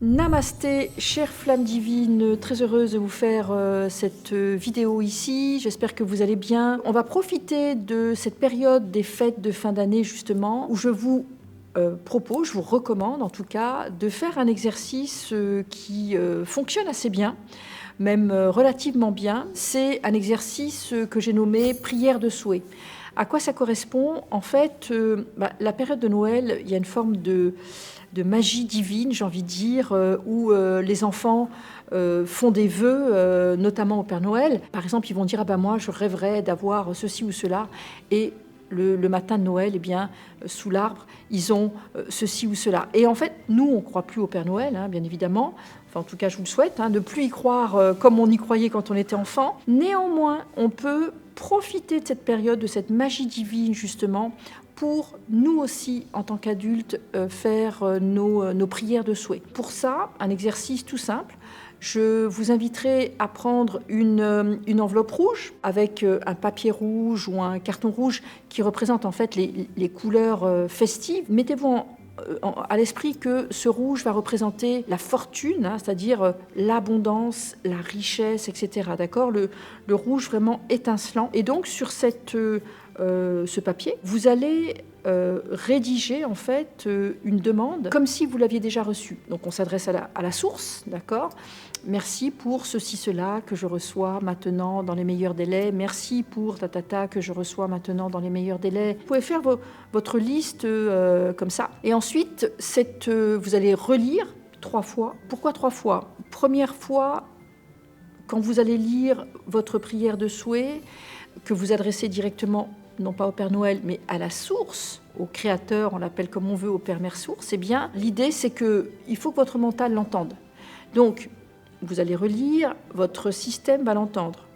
Namasté, chère flamme divine, très heureuse de vous faire cette vidéo ici. J'espère que vous allez bien. On va profiter de cette période des fêtes de fin d'année justement, où je vous propose, je vous recommande en tout cas, de faire un exercice qui fonctionne assez bien, même relativement bien. C'est un exercice que j'ai nommé prière de souhait. À quoi ça correspond? En fait, la période de Noël, il y a une forme de magie divine, j'ai envie de dire, où les enfants font des vœux, notamment au Père Noël. Par exemple, ils vont dire « Ah ben moi, je rêverais d'avoir ceci ou cela ». Et le matin de Noël, eh bien, sous l'arbre, ils ont ceci ou cela. Et en fait, nous, on ne croit plus au Père Noël, hein, bien évidemment. Enfin, en tout cas, je vous le souhaite, hein, de plus y croire comme on y croyait quand on était enfant. Néanmoins, on peut profiter de cette période, de cette magie divine, justement, pour nous aussi, en tant qu'adultes, faire nos prières de souhait. Pour ça, un exercice tout simple. Je vous inviterai à prendre une enveloppe rouge avec un papier rouge ou un carton rouge qui représente en fait les couleurs festives. Mettez-vous à l'esprit que ce rouge va représenter la fortune, hein, c'est-à-dire l'abondance, la richesse, etc. D'accord, le rouge vraiment étincelant. Et donc sur ce papier, vous allez rédiger en fait une demande comme si vous l'aviez déjà reçue. Donc on s'adresse à la source, d'accord. Merci pour ceci, cela que je reçois maintenant dans les meilleurs délais. Merci pour tatata que je reçois maintenant dans les meilleurs délais. Vous pouvez faire votre liste comme ça. Et ensuite, vous allez relire 3 fois. Pourquoi 3 fois? Première fois, quand vous allez lire votre prière de souhait, que vous adressez directement, non pas au Père Noël, mais à la source, au Créateur, on l'appelle comme on veut, au Père Mère Source, eh bien, l'idée, c'est qu'il faut que votre mental l'entende. Donc, vous allez relire, votre système va l'entendre.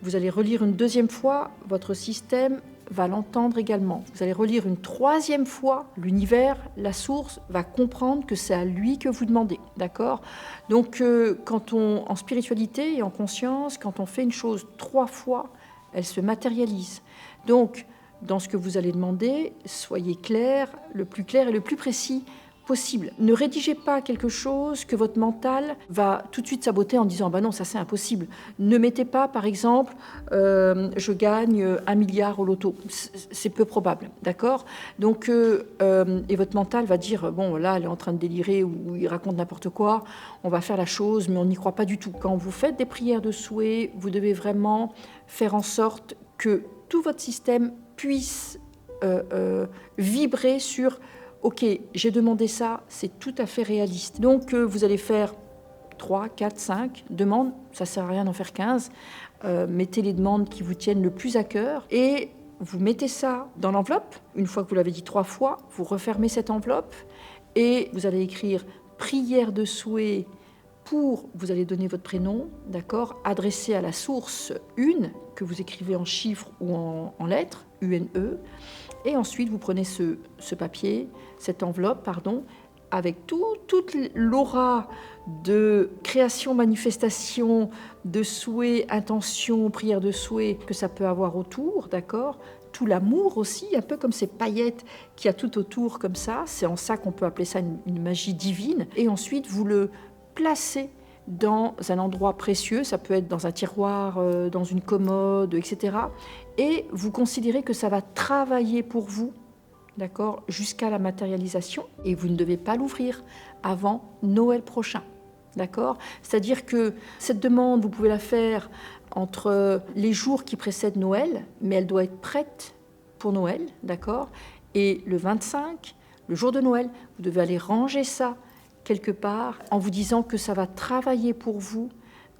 Vous allez relire une deuxième fois, votre système va l'entendre également. Vous allez relire une troisième fois, l'univers, la source, va comprendre que c'est à lui que vous demandez, d'accord? Donc, en spiritualité et en conscience, quand on fait une chose 3 fois, elle se matérialise. Donc, dans ce que vous allez demander, soyez clair, le plus clair et le plus précis possible. Ne rédigez pas quelque chose que votre mental va tout de suite saboter en disant « bah non, ça c'est impossible ». Ne mettez pas, par exemple, je gagne 1 milliard au loto ». C'est peu probable, d'accord? Donc, et votre mental va dire « bon, là, elle est en train de délirer ou il raconte n'importe quoi, on va faire la chose, mais on n'y croit pas du tout ». Quand vous faites des prières de souhait, vous devez vraiment faire en sorte que tout votre système puisse vibrer sur « ok, j'ai demandé ça, c'est tout à fait réaliste ». Donc vous allez faire 3, 4, 5 demandes, ça ne sert à rien d'en faire 15. Mettez les demandes qui vous tiennent le plus à cœur et vous mettez ça dans l'enveloppe. Une fois que vous l'avez dit 3 fois, vous refermez cette enveloppe et vous allez écrire « prière de souhait » pour, vous allez donner votre prénom, d'accord, adressé à la source une, que vous écrivez en chiffres ou en lettres, UNE, et ensuite vous prenez ce papier, cette enveloppe, pardon, avec toute l'aura de création, manifestation, de souhait, intention, prière de souhait que ça peut avoir autour, d'accord, tout l'amour aussi, un peu comme ces paillettes qu'il y a tout autour comme ça, c'est en ça qu'on peut appeler ça une magie divine, et ensuite vous le placez dans un endroit précieux, ça peut être dans un tiroir, dans une commode, etc. Et vous considérez que ça va travailler pour vous, d'accord, jusqu'à la matérialisation, et vous ne devez pas l'ouvrir avant Noël prochain, d'accord? C'est-à-dire que cette demande, vous pouvez la faire entre les jours qui précèdent Noël, mais elle doit être prête pour Noël, d'accord? Et le 25, le jour de Noël, vous devez aller ranger ça quelque part en vous disant que ça va travailler pour vous,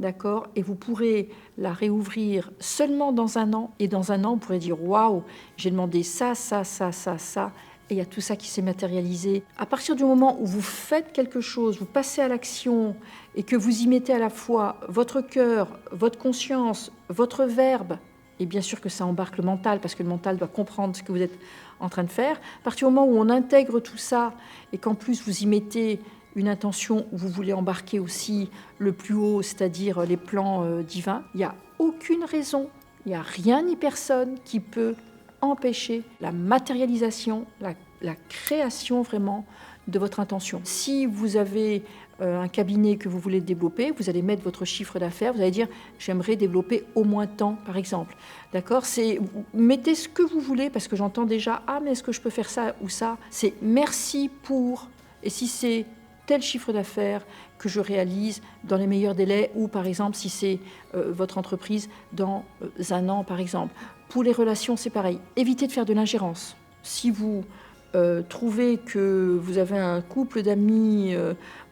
d'accord? Et vous pourrez la réouvrir seulement dans 1 an. Et dans 1 an, vous pourrez dire « Waouh, j'ai demandé ça, ça, ça, ça, ça. » Et il y a tout ça qui s'est matérialisé. À partir du moment où vous faites quelque chose, vous passez à l'action et que vous y mettez à la fois votre cœur, votre conscience, votre verbe, et bien sûr que ça embarque le mental, parce que le mental doit comprendre ce que vous êtes en train de faire. À partir du moment où on intègre tout ça et qu'en plus vous y mettez une intention où vous voulez embarquer aussi le plus haut, c'est-à-dire les plans divins, il n'y a aucune raison, il n'y a rien ni personne qui peut empêcher la matérialisation, la création vraiment de votre intention. Si vous avez un cabinet que vous voulez développer, vous allez mettre votre chiffre d'affaires, vous allez dire « j'aimerais développer au moins tant » par exemple. D'accord? Mettez ce que vous voulez, parce que j'entends déjà « ah, mais est-ce que je peux faire ça ou ça ?» C'est « merci pour », et si c'est tel chiffre d'affaires que je réalise dans les meilleurs délais, ou par exemple si c'est votre entreprise dans un an par exemple. Pour les relations, c'est pareil. Évitez de faire de l'ingérence. Si vous trouvez que vous avez un couple d'amis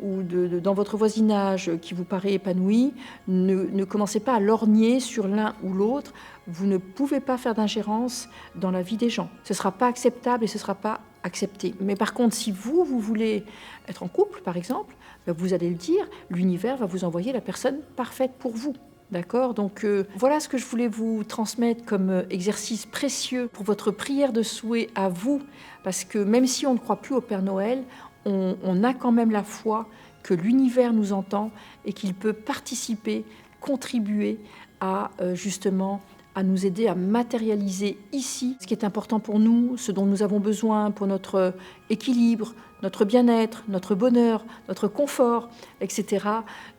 ou dans votre voisinage qui vous paraît épanoui, ne commencez pas à lorgner sur l'un ou l'autre. Vous ne pouvez pas faire d'ingérence dans la vie des gens. Ce ne sera pas acceptable et ce ne sera pas accepté. Mais par contre, si vous voulez être en couple, par exemple, vous allez le dire, l'univers va vous envoyer la personne parfaite pour vous. D'accord? Donc voilà ce que je voulais vous transmettre comme exercice précieux pour votre prière de souhait à vous, parce que même si on ne croit plus au Père Noël, on a quand même la foi que l'univers nous entend et qu'il peut participer, contribuer à justement à nous aider à matérialiser ici ce qui est important pour nous, ce dont nous avons besoin pour notre équilibre, notre bien-être, notre bonheur, notre confort, etc.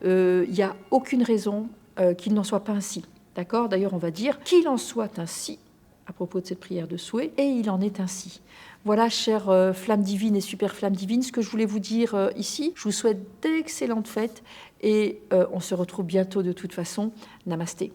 Il n'y a aucune raison qu'il n'en soit pas ainsi. D'accord? D'ailleurs, on va dire qu'il en soit ainsi à propos de cette prière de souhait, et il en est ainsi. Voilà, chères flammes divines et super flammes divines, ce que je voulais vous dire ici. Je vous souhaite d'excellentes fêtes et on se retrouve bientôt de toute façon. Namasté.